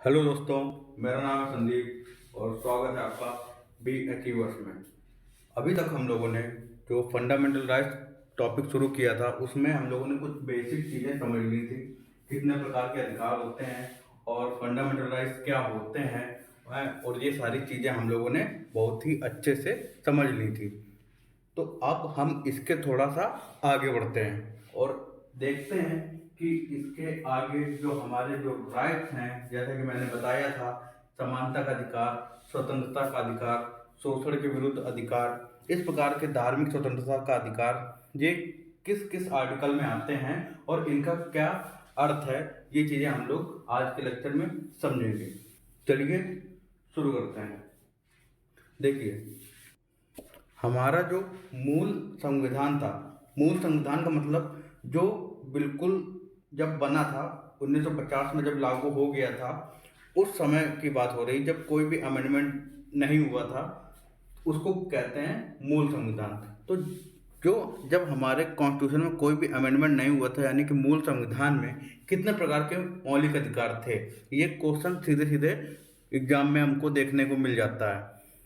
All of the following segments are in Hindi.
हेलो दोस्तों, मेरा नाम है संदीप और स्वागत है आपका बी अचीवर्स में। अभी तक हम लोगों ने जो फंडामेंटल राइट्स टॉपिक शुरू किया था उसमें हम लोगों ने कुछ बेसिक चीज़ें समझ ली थी। कितने प्रकार के अधिकार होते हैं और फंडामेंटल राइट्स क्या होते हैं और ये सारी चीज़ें हम लोगों ने बहुत ही अच्छे से समझ ली थी। तो अब हम इसके थोड़ा सा आगे बढ़ते हैं और देखते हैं कि इसके आगे जो हमारे जो राइट्स हैं, जैसे कि मैंने बताया था, समानता का अधिकार, स्वतंत्रता का अधिकार, शोषण के विरुद्ध अधिकार, इस प्रकार के धार्मिक स्वतंत्रता का अधिकार, ये किस किस आर्टिकल में आते हैं और इनका क्या अर्थ है, ये चीज़ें हम लोग आज के लेक्चर में समझेंगे। चलिए शुरू करते हैं। देखिए, हमारा जो मूल संविधान था, मूल संविधान का मतलब जो बिल्कुल जब बना था 1950 में, जब लागू हो गया था, उस समय की बात हो रही, जब कोई भी अमेंडमेंट नहीं हुआ था, उसको कहते हैं मूल संविधान। तो जो जब हमारे कॉन्स्टिट्यूशन में कोई भी अमेंडमेंट नहीं हुआ था, यानी कि मूल संविधान में कितने प्रकार के मौलिक अधिकार थे, ये क्वेश्चन सीधे सीधे एग्जाम में हमको देखने को मिल जाता है।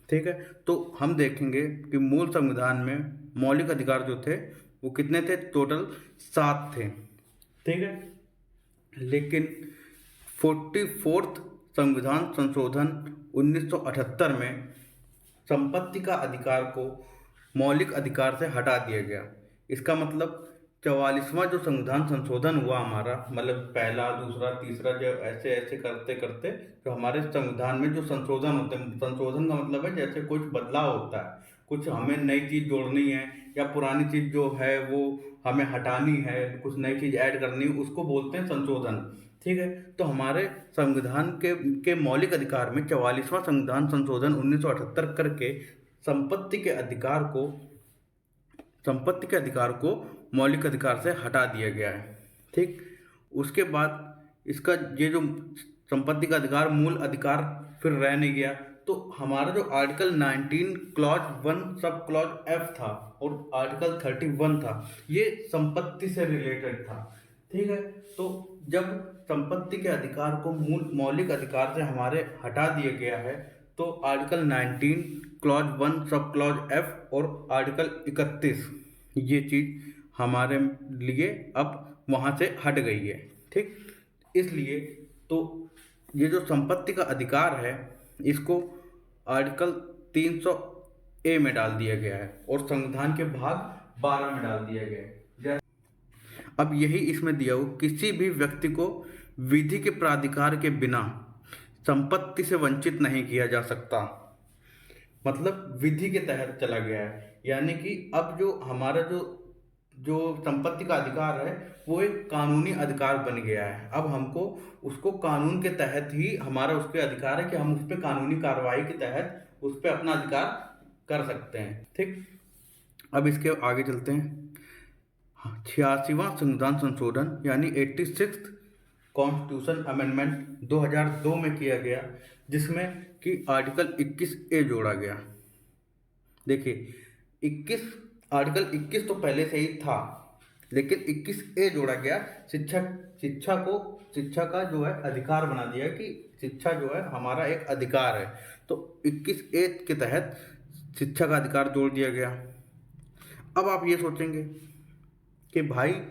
ठीक है, तो हम देखेंगे कि मूल संविधान में मौलिक अधिकार जो थे वो कितने थे, टोटल 7 थे। ठीक है, लेकिन 44th संविधान संशोधन 1978 में संपत्ति का अधिकार को मौलिक अधिकार से हटा दिया गया। इसका मतलब 44वां जो संविधान संशोधन हुआ हमारा, मतलब पहला, दूसरा, तीसरा, जो ऐसे ऐसे करते करते जो हमारे संविधान में जो संशोधन होते हैं, संशोधन का मतलब है जैसे कुछ बदलाव होता है, कुछ हमें नई चीज़ जोड़नी है या पुरानी चीज़ जो है वो हमें हटानी है, कुछ नई चीज़ ऐड करनी है, उसको बोलते हैं संशोधन। ठीक है, तो हमारे संविधान के मौलिक अधिकार में 44वां संविधान संशोधन 1978 करके संपत्ति के अधिकार को मौलिक अधिकार से हटा दिया गया है। ठीक, उसके बाद इसका ये जो संपत्ति का अधिकार मूल अधिकार फिर रह नहीं गया, तो हमारा जो article 19 clause 1 sub clause F था और आर्टिकल 31 था, ये संपत्ति से रिलेटेड था। ठीक है, तो जब संपत्ति के अधिकार को मूल मौलिक अधिकार से हमारे हटा दिया गया है, तो article 19 clause 1 sub clause F और आर्टिकल 31, ये चीज़ हमारे लिए अब वहाँ से हट गई है। ठीक, इसलिए तो ये जो संपत्ति का अधिकार है, इसको आर्टिकल 300 ए में डाल दिया गया है और संविधान के भाग 12 में डाल दिया गया है। अब यही इसमें दिया हो, किसी भी व्यक्ति को विधि के प्राधिकार के बिना संपत्ति से वंचित नहीं किया जा सकता। मतलब विधि के तहत चला गया है, यानी कि अब जो हमारा जो जो संपत्ति का अधिकार है वो एक कानूनी अधिकार बन गया है। अब हमको उसको कानून के तहत ही हमारा उस पर अधिकार है कि हम उस पर कानूनी कार्रवाई के तहत उस पर अपना अधिकार कर सकते हैं। ठीक, अब इसके आगे चलते हैं। 86वां संविधान संशोधन यानी 86th कॉन्स्टिट्यूशन अमेंडमेंट 2002 में किया गया, जिसमें कि आर्टिकल 21 ए जोड़ा गया। देखिए, 21 आर्टिकल 21 तो पहले से ही था, लेकिन 21 ए जोड़ा गया। शिक्षा का जो है अधिकार बना दिया कि शिक्षा जो है हमारा एक अधिकार है, तो 21 ए के तहत शिक्षा का अधिकार जोड़ दिया गया। अब आप ये सोचेंगे कि भाई,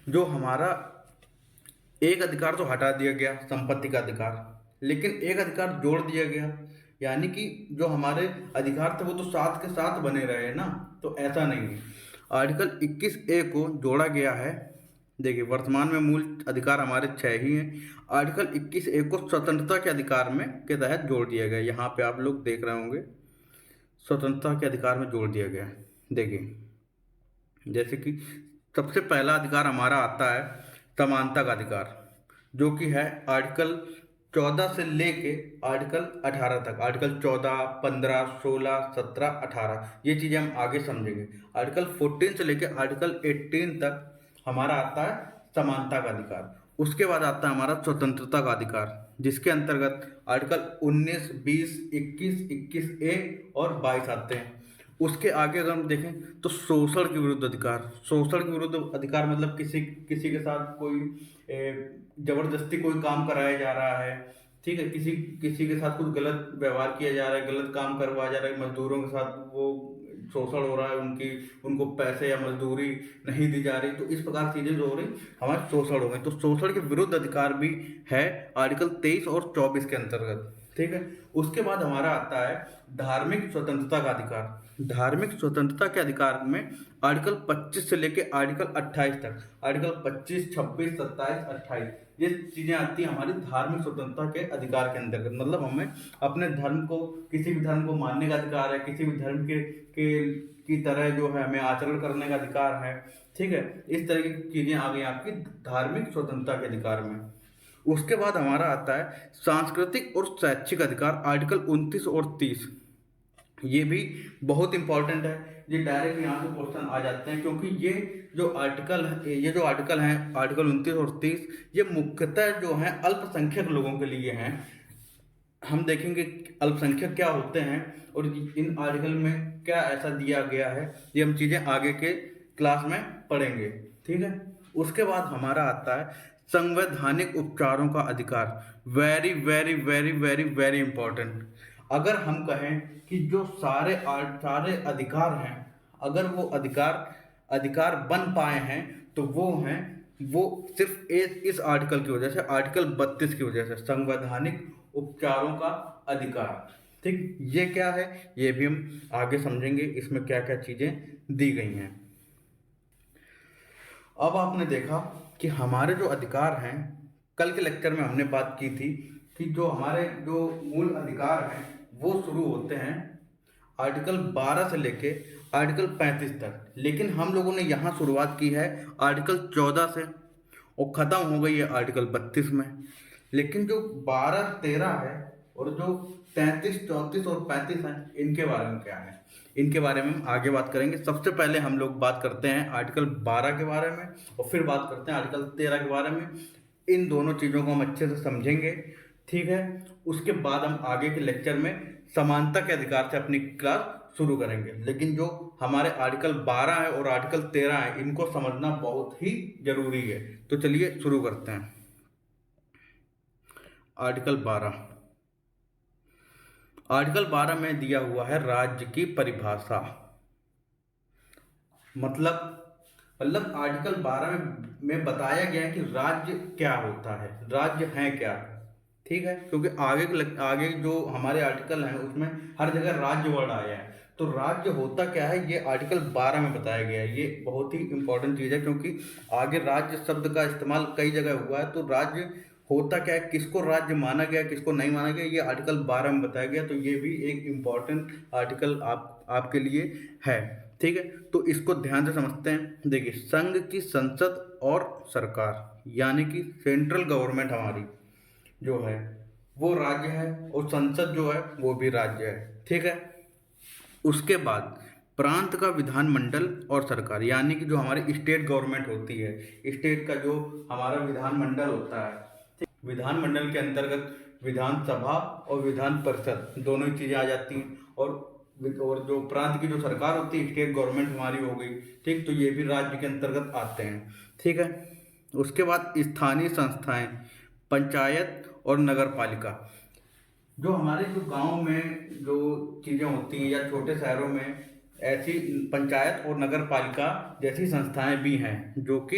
जो हमारा एक अधिकार तो हटा दिया गया, संपत्ति का अधिकार, लेकिन एक अधिकार जोड़ दिया गया, यानी कि जो हमारे अधिकार थे वो तो साथ के साथ बने रहे ना। तो ऐसा नहीं है, आर्टिकल 21 ए को जोड़ा गया है। देखिए, वर्तमान में मूल अधिकार हमारे 6 ही हैं। आर्टिकल 21 ए को स्वतंत्रता के अधिकार में के तहत जोड़ दिया गया। यहाँ पे आप लोग देख रहे होंगे, स्वतंत्रता के अधिकार में जोड़ दिया गया है। देखिए, जैसे कि सबसे पहला अधिकार हमारा आता है समानता का अधिकार, जो कि है आर्टिकल 14 से लेके आर्टिकल 18 तक। आर्टिकल 14, 15, 16, 17, 18, ये चीज़ें हम आगे समझेंगे। आर्टिकल 14 से लेके आर्टिकल 18 तक हमारा आता है समानता का अधिकार। उसके बाद आता है हमारा स्वतंत्रता का अधिकार, जिसके अंतर्गत आर्टिकल 19, 20, 21 ए और 22 आते हैं। उसके आगे अगर हम देखें तो शोषण के विरुद्ध अधिकार। शोषण के विरुद्ध अधिकार मतलब किसी किसी के साथ कोई जबरदस्ती कोई काम कराया जा रहा है, ठीक है, किसी किसी के साथ कुछ गलत व्यवहार किया जा रहा है, गलत काम करवाया जा रहा है, मजदूरों के साथ वो शोषण हो रहा है, उनको पैसे या मजदूरी नहीं दी जा रही, तो इस प्रकार चीजें जो हो रही हमारे शोषण हो गई। तो शोषण के विरुद्ध अधिकार भी है आर्टिकल 23 और 24 के अंतर्गत। ठीक है, उसके बाद हमारा आता है धार्मिक स्वतंत्रता का अधिकार। धार्मिक स्वतंत्रता के अधिकार में आर्टिकल 25 से लेके आर्टिकल 28 तक, आर्टिकल 25, 26, 27, 28 ये चीजें आती हैं हमारी धार्मिक स्वतंत्रता के अधिकार के अंतर्गत। मतलब हमें अपने धर्म को, किसी भी धर्म को मानने का अधिकार है, किसी भी धर्म के की तरह जो है हमें आचरण करने का अधिकार है। ठीक है, इस तरह की चीजें आ गई आपकी धार्मिक स्वतंत्रता के अधिकार में। उसके बाद हमारा आता है सांस्कृतिक और शैक्षिक अधिकार, आर्टिकल 29 और 30। ये भी बहुत इंपॉर्टेंट है, ये डायरेक्ट यहाँ से क्वेश्चन आ जाते हैं, क्योंकि ये जो आर्टिकल हैं आर्टिकल 29 और 30 ये मुख्यतः जो है अल्पसंख्यक लोगों के लिए हैं। हम देखेंगे अल्पसंख्यक क्या होते हैं और इन आर्टिकल में क्या ऐसा दिया गया है, ये हम चीज़ें आगे के क्लास में पढ़ेंगे। ठीक है, उसके बाद हमारा आता है संवैधानिक उपचारों का अधिकार। Very very very very very important. अगर हम कहें कि जो सारे अधिकार हैं, अगर वो अधिकार बन पाए हैं तो वो सिर्फ इस आर्टिकल की वजह से, आर्टिकल 32 की वजह से, संवैधानिक उपचारों का अधिकार। ठीक, ये क्या है ये भी हम आगे समझेंगे, इसमें क्या क्या चीजें दी गई हैं। अब आपने देखा कि हमारे जो अधिकार हैं, कल के लेक्चर में हमने बात की थी कि जो हमारे जो मूल अधिकार हैं वो शुरू होते हैं आर्टिकल 12 से लेके आर्टिकल 35 तक, लेकिन हम लोगों ने यहाँ शुरुआत की है आर्टिकल 14 से और ख़त्म हो गई है आर्टिकल 32 में। लेकिन जो 12, 13 है और जो 33, 34 और 35 हैं, इनके बारे में क्या है, इनके बारे में हम आगे बात करेंगे। सबसे पहले हम लोग बात करते हैं आर्टिकल 12 के बारे में और फिर बात करते हैं आर्टिकल 13 के बारे में। इन दोनों चीज़ों को हम अच्छे से समझेंगे। ठीक है, उसके बाद हम आगे के लेक्चर में समानता के अधिकार से अपनी क्लास शुरू करेंगे। लेकिन जो हमारे आर्टिकल 12 है और आर्टिकल 13 है, इनको समझना बहुत ही जरूरी है। तो चलिए शुरू करते हैं। आर्टिकल 12 में दिया हुआ है राज्य की परिभाषा। मतलब आर्टिकल 12 में बताया गया है कि राज्य क्या होता है, राज्य है क्या। ठीक है, क्योंकि आगे जो हमारे आर्टिकल हैं उसमें हर जगह राज्य वर्ड आया है, तो राज्य होता क्या है ये आर्टिकल 12 में बताया गया है। ये बहुत ही इंपॉर्टेंट चीज़ है, क्योंकि आगे राज्य शब्द का इस्तेमाल कई जगह हुआ है। तो राज्य होता क्या है, किसको राज्य माना गया, किसको नहीं माना गया, ये आर्टिकल 12 में बताया गया। तो ये भी एक इम्पॉर्टेंट आर्टिकल आपके लिए है। ठीक है, तो इसको ध्यान से समझते हैं। देखिए, संघ की संसद और सरकार यानी कि सेंट्रल गवर्नमेंट हमारी जो है वो राज्य है और संसद जो है वो भी राज्य है। ठीक है, उसके बाद प्रांत का विधानमंडल और सरकार यानी कि जो हमारी स्टेट गवर्नमेंट होती है, स्टेट का जो हमारा विधानमंडल होता है, विधानमंडल के अंतर्गत विधानसभा और विधान परिषद दोनों ही चीज़ें आ जाती हैं। और जो प्रांत की जो सरकार होती है, स्टेट गवर्नमेंट हमारी हो गई। ठीक, तो ये भी राज्य के अंतर्गत आते हैं। ठीक है, उसके बाद स्थानीय संस्थाएं, पंचायत और नगर पालिका। जो हमारे जो गांव में जो चीज़ें होती हैं या छोटे शहरों में ऐसी पंचायत और नगर पालिका जैसी संस्थाएं भी हैं, जो कि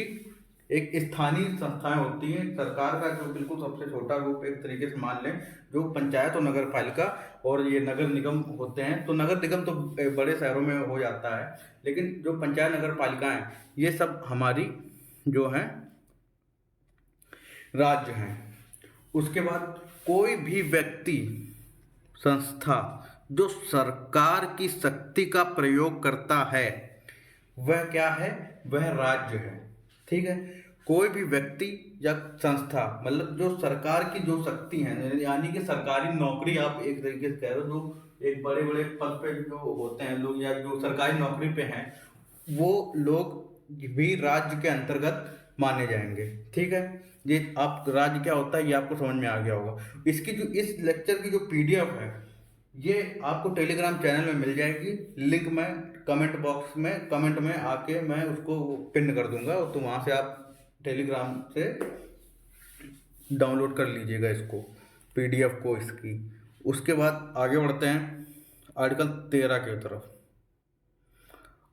एक स्थानीय संस्थाएं होती हैं। सरकार का जो बिल्कुल सबसे छोटा रूप एक तरीके से मान लें, जो पंचायत और नगर पालिका और ये नगर निगम होते हैं। तो नगर निगम तो बड़े शहरों में हो जाता है, लेकिन जो पंचायत नगर पालिकाएं ये सब हमारी जो हैं राज्य हैं। उसके बाद कोई भी व्यक्ति, संस्था जो सरकार की शक्ति का प्रयोग करता है वह क्या है, वह राज्य है। ठीक है, कोई भी व्यक्ति या संस्था मतलब जो सरकार की जो शक्ति है, यानी कि सरकारी नौकरी आप एक तरीके से कह रहे हो, जो एक बड़े बड़े पद पे जो होते हैं लोग या जो सरकारी नौकरी पे हैं, वो लोग भी राज्य के अंतर्गत माने जाएंगे। ठीक है, ये आप राज्य क्या होता है ये आपको समझ में आ गया होगा। इसकी जो इस लेक्चर की जो PDF है ये आपको टेलीग्राम चैनल में मिल जाएगी। लिंक मैं कमेंट बॉक्स में कमेंट में आके मैं उसको पिन कर दूंगा, तो वहाँ से आप टेलीग्राम से डाउनलोड कर लीजिएगा इसको। PDF को इसकी। उसके बाद आगे बढ़ते हैं आर्टिकल 13 की तरफ।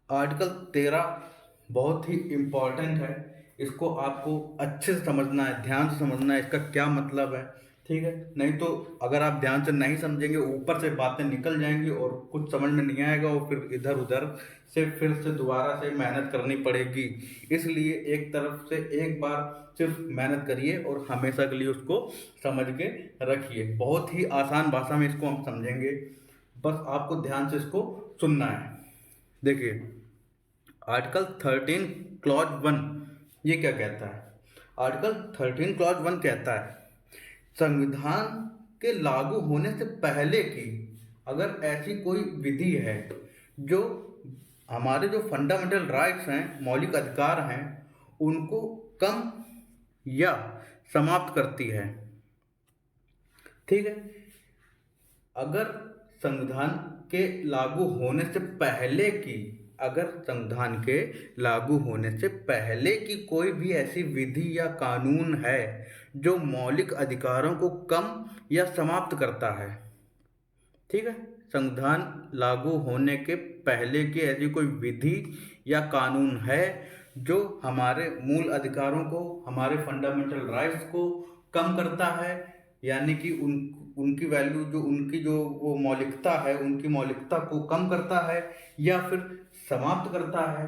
आर्टिकल 13 बहुत ही इम्पोर्टेंट है, इसको आपको अच्छे से समझना है, ध्यान से समझना है, इसका क्या मतलब है, ठीक है। नहीं तो अगर आप ध्यान से नहीं समझेंगे, ऊपर से बातें निकल जाएंगी और कुछ समझ में नहीं आएगा और फिर इधर उधर से फिर से दोबारा से मेहनत करनी पड़ेगी। इसलिए एक तरफ से एक बार सिर्फ मेहनत करिए और हमेशा के लिए उसको समझ के रखिए। बहुत ही आसान भाषा में इसको हम समझेंगे, बस आपको ध्यान से इसको सुनना है। देखिए आर्टिकल 13 क्लॉज 1 ये क्या कहता है। आर्टिकल 13 क्लॉज 1 कहता है संविधान के लागू होने से पहले की अगर ऐसी कोई विधि है जो हमारे जो फंडामेंटल राइट्स हैं, मौलिक अधिकार हैं, उनको कम या समाप्त करती है, ठीक है। अगर संविधान के लागू होने से पहले की अगर संविधान के लागू होने से पहले की कोई भी ऐसी विधि या कानून है जो मौलिक अधिकारों को कम या समाप्त करता है, ठीक है। संविधान लागू होने के पहले की ऐसी कोई विधि या कानून है जो हमारे मूल अधिकारों को, हमारे फंडामेंटल राइट्स को कम करता है, यानी कि उनकी वैल्यू जो उनकी जो वो मौलिकता है, उनकी मौलिकता को कम करता है या फिर समाप्त करता है,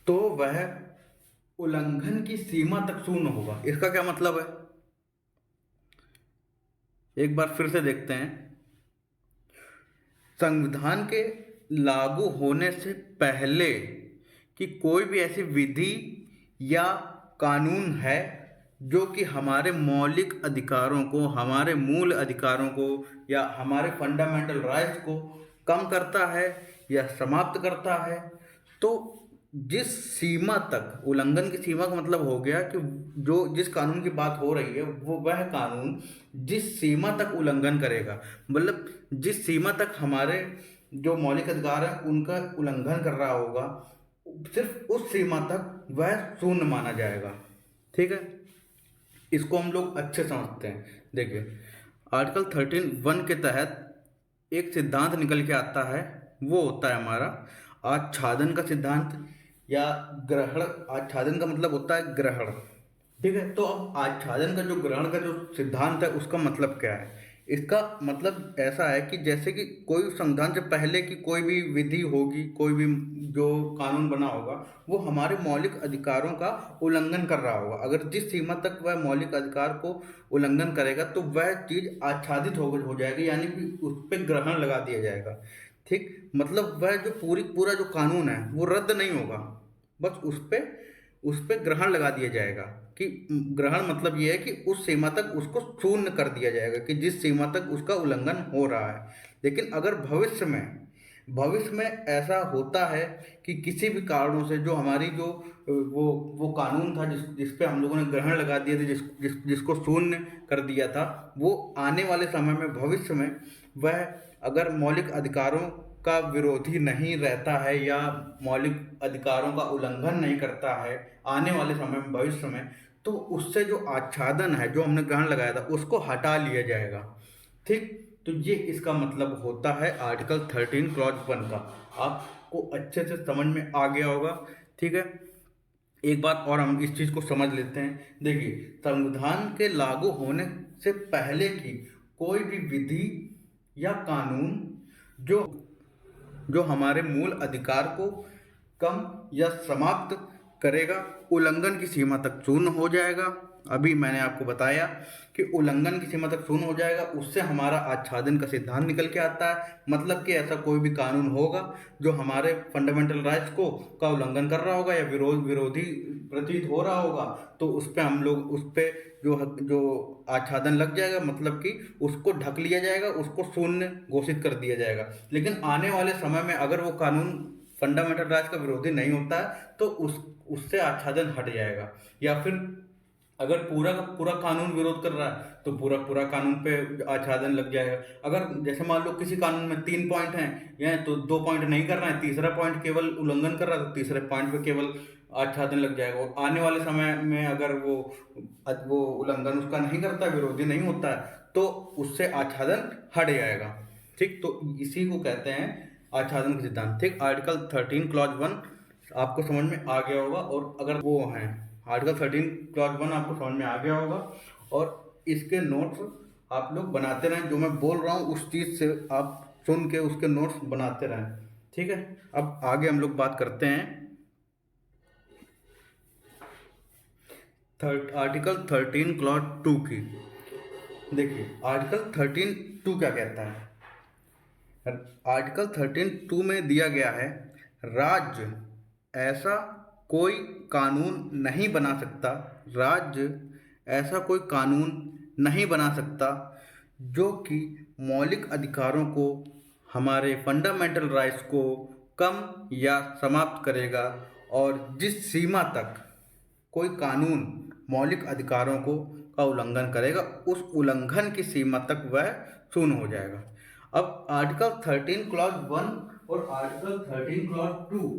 तो वह उल्लंघन की सीमा तक शून्य होगा। इसका क्या मतलब है, एक बार फिर से देखते हैं। संविधान के लागू होने से पहले कि कोई भी ऐसी विधि या कानून है जो कि हमारे मौलिक अधिकारों को, हमारे मूल अधिकारों को या हमारे फंडामेंटल राइट्स को कम करता है या समाप्त करता है, तो जिस सीमा तक, उल्लंघन की सीमा का मतलब हो गया कि जो जिस कानून की बात हो रही है वो वह कानून जिस सीमा तक उल्लंघन करेगा, मतलब जिस सीमा तक हमारे जो मौलिक अधिकार हैं उनका उल्लंघन कर रहा होगा, सिर्फ उस सीमा तक वह शून्य माना जाएगा, ठीक है। इसको हम लोग अच्छे समझते हैं। देखिए आर्टिकल 13(1) के तहत एक सिद्धांत निकल के आता है, वो होता है हमारा आच्छादन का सिद्धांत या ग्रहण। आच्छादन का मतलब होता है ग्रहण, ठीक है। तो अब आच्छादन का जो ग्रहण का जो सिद्धांत है उसका मतलब क्या है। इसका मतलब ऐसा है कि जैसे कि कोई संविधान से पहले की कोई भी विधि होगी, कोई भी जो कानून बना होगा, वो हमारे मौलिक अधिकारों का उल्लंघन कर रहा होगा। अगर जिस सीमा तक वह मौलिक अधिकार को उल्लंघन करेगा तो वह चीज़ आच्छादित हो जाएगी, यानी कि उस पर ग्रहण लगा दिया जाएगा, ठीक। मतलब वह जो पूरा जो कानून है वो रद्द नहीं होगा, बस उस पे ग्रहण लगा दिया जाएगा। कि ग्रहण मतलब ये है कि उस सीमा तक उसको शून्य कर दिया जाएगा कि जिस सीमा तक उसका उल्लंघन हो रहा है। लेकिन अगर भविष्य में ऐसा होता है कि किसी भी कारणों से जो हमारी जो वो कानून था जिस पे हम लोगों ने ग्रहण लगा दिए थे, जिसको शून्य कर दिया था, वो आने वाले समय में भविष्य में वह अगर मौलिक अधिकारों का विरोधी नहीं रहता है या मौलिक अधिकारों का उल्लंघन नहीं करता है आने वाले समय में, भविष्य में, तो उससे जो आच्छादन है, जो हमने ग्रहण लगाया था, उसको हटा लिया जाएगा, ठीक। तो ये इसका मतलब होता है आर्टिकल 13 क्लॉज 1 का। आपको अच्छे से समझ में आ गया होगा, ठीक है। एक बात और हम इस चीज़ को समझ लेते हैं। देखिए संविधान के लागू होने से पहले की कोई भी विधि या कानून जो हमारे मूल अधिकार को कम या समाप्त करेगा, उल्लंघन की सीमा तक शून्य हो जाएगा। अभी मैंने आपको बताया कि उल्लंघन की सीमा तक शून्य हो जाएगा, उससे हमारा आच्छादन का सिद्धांत निकल के आता है। मतलब कि ऐसा कोई भी कानून होगा जो हमारे फंडामेंटल राइट्स को का उल्लंघन कर रहा होगा या विरोधी प्रतीत हो रहा होगा, तो उस पर हम लोग उस पर जो आच्छादन लग जाएगा, मतलब कि उसको ढक लिया जाएगा, उसको शून्य घोषित कर दिया जाएगा। लेकिन आने वाले समय में अगर वो कानून फंडामेंटल राइट्स का विरोधी नहीं होता है तो उससे आच्छादन हट जाएगा। या फिर अगर पूरा का पूरा कानून विरोध कर रहा है तो पूरा कानून पे आच्छादन लग जाएगा। अगर जैसे मान लो किसी कानून में 3 पॉइंट हैं या तो 2 पॉइंट नहीं कर रहा है, तीसरा पॉइंट केवल उल्लंघन कर रहा है, तो तीसरे पॉइंट पे केवल आच्छादन लग जाएगा, और आने वाले समय में अगर वो उल्लंघन उसका नहीं करता, विरोधी नहीं होता है, तो उससे आच्छादन हट जाएगा। ठीक, तो इसी को कहते हैं आच्छादन का सिद्धांत। ठीक, आर्टिकल 13 क्लॉज 1 आपको समझ में आ गया होगा, और अगर वो हैं आर्टिकल 13 क्लॉज 1 आपको समझ में आ गया होगा, और इसके नोट्स आप लोग बनाते रहें, जो मैं बोल रहा हूँ उस चीज़ से आप सुन के उसके नोट्स बनाते रहें। ठीक है, अब आगे हम लोग बात करते हैं आर्टिकल 13 क्लॉज 2 की। देखिए आर्टिकल 13(2) क्या कहता है। आर्टिकल 13(2) में दिया गया है, राज्य ऐसा कोई कानून नहीं बना सकता, राज्य ऐसा कोई कानून नहीं बना सकता जो कि मौलिक अधिकारों को, हमारे फंडामेंटल राइट्स को कम या समाप्त करेगा, और जिस सीमा तक कोई कानून मौलिक अधिकारों को का उल्लंघन करेगा, उस उल्लंघन की सीमा तक वह शून्य हो जाएगा। अब आर्टिकल 13 क्लॉज 1 और आर्टिकल 13 क्लॉज 2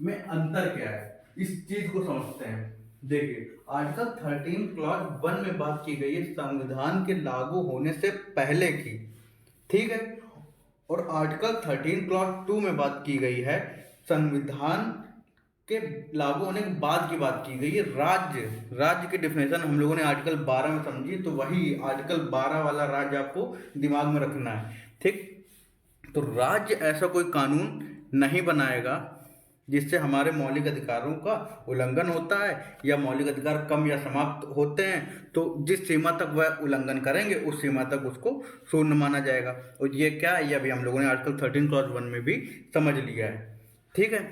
में अंतर क्या है, इस चीज को समझते हैं। देखिए आर्टिकल 13 क्लॉज 1 में बात की गई है संविधान के लागू होने से पहले की, ठीक है, और आर्टिकल 13 क्लॉज 2 में बात की गई है संविधान के लागू होने के बाद की बात की गई है। राज्य की डिफिनेशन हम लोगों ने आर्टिकल 12 में समझी, तो वही आर्टिकल 12 वाला राज्य आपको दिमाग में रखना है। ठीक, तो राज्य ऐसा कोई कानून नहीं बनाएगा जिससे हमारे मौलिक अधिकारों का उल्लंघन होता है, या मौलिक अधिकार कम या समाप्त होते हैं, तो जिस सीमा तक वह उल्लंघन करेंगे उस सीमा तक उसको शून्य माना जाएगा। और ये क्या है, ये अभी हम लोगों ने आर्टिकल 13 क्लॉज 1 में भी समझ लिया है। ठीक है,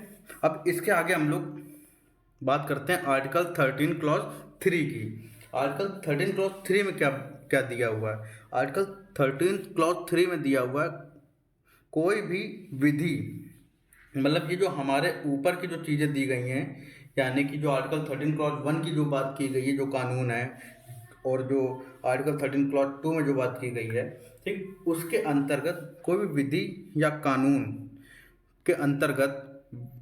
अब इसके आगे हम लोग बात करते हैं आर्टिकल 13 क्लॉज 3 की। आर्टिकल 13 क्लॉज 3 में क्या क्या दिया हुआ है। आर्टिकल 13 क्लॉज 3 में दिया हुआ है, कोई भी विधि, मतलब ये जो हमारे ऊपर की जो चीज़ें दी गई हैं, यानी कि जो आर्टिकल 13 क्लॉज 1 की जो बात की गई है, जो कानून है, और जो आर्टिकल 13 क्लॉज 2 में जो बात की गई है, ठीक, उसके अंतर्गत कोई भी विधि या कानून के अंतर्गत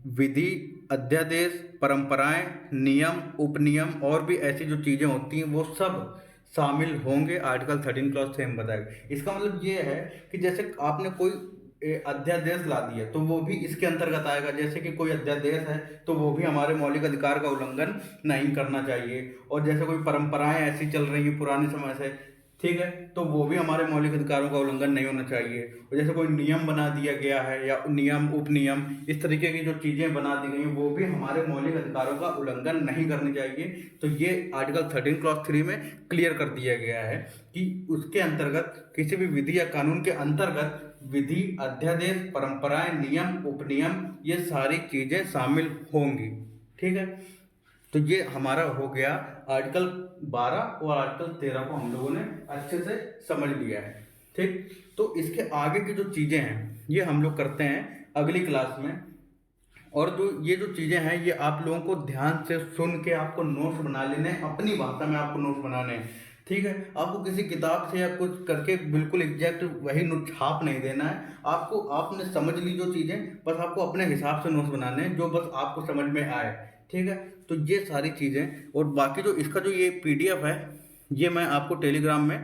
विधि, अध्यादेश, परंपराएं, नियम, उपनियम और भी ऐसी जो चीज़ें होती हैं वो सब शामिल होंगे आर्टिकल 13 क्लॉज 3 में बताएगा। इसका मतलब ये है कि जैसे आपने कोई अध्यादेश ला दिया तो वो भी इसके अंतर्गत आएगा। जैसे कि कोई अध्यादेश है तो वो भी हमारे मौलिक अधिकार का उल्लंघन नहीं करना चाहिए, और जैसे कोई परंपराएं ऐसी चल रही हैं पुराने समय से, ठीक है, तो वो भी हमारे मौलिक अधिकारों का उल्लंघन नहीं होना चाहिए। और जैसे कोई नियम बना दिया गया है, या नियम, उपनियम, इस तरीके की जो चीज़ें बना दी गई हैं वो भी हमारे मौलिक अधिकारों का उल्लंघन नहीं करनी चाहिए। तो ये आर्टिकल 13 क्लॉज 3 में क्लियर कर दिया गया है कि उसके अंतर्गत किसी भी विधि या कानून के अंतर्गत विधि, अध्यादेश, परंपराएं, नियम, उपनियम, ये सारी चीज़ें शामिल होंगी। ठीक है, तो ये हमारा हो गया आर्टिकल 12 और आर्टिकल 13 को हम लोगों ने अच्छे से समझ लिया है। ठीक, तो इसके आगे की जो चीज़ें हैं ये हम लोग करते हैं अगली क्लास में। और जो ये जो चीज़ें हैं ये आप लोगों को ध्यान से सुन के आपको नोट्स बना लेने हैं, अपनी भाषा में आपको नोट्स बनाने हैं। ठीक है, आपको किसी किताब से या कुछ करके बिल्कुल एग्जैक्ट वही नोट छाप नहीं देना है आपको। आपने समझ ली जो चीज़ें, बस आपको अपने हिसाब से नोट्स बनाने हैं जो बस आपको समझ में आए। ठीक है, तो ये सारी चीज़ें, और बाकी जो इसका जो ये PDF है ये मैं आपको टेलीग्राम में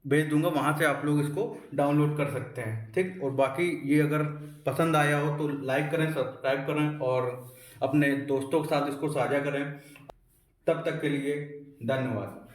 भेज दूंगा, वहाँ से आप लोग इसको डाउनलोड कर सकते हैं। ठीक, और बाकी ये अगर पसंद आया हो तो लाइक करें, सब्सक्राइब करें और अपने दोस्तों के साथ इसको साझा करें। तब तक के लिए धन्यवाद।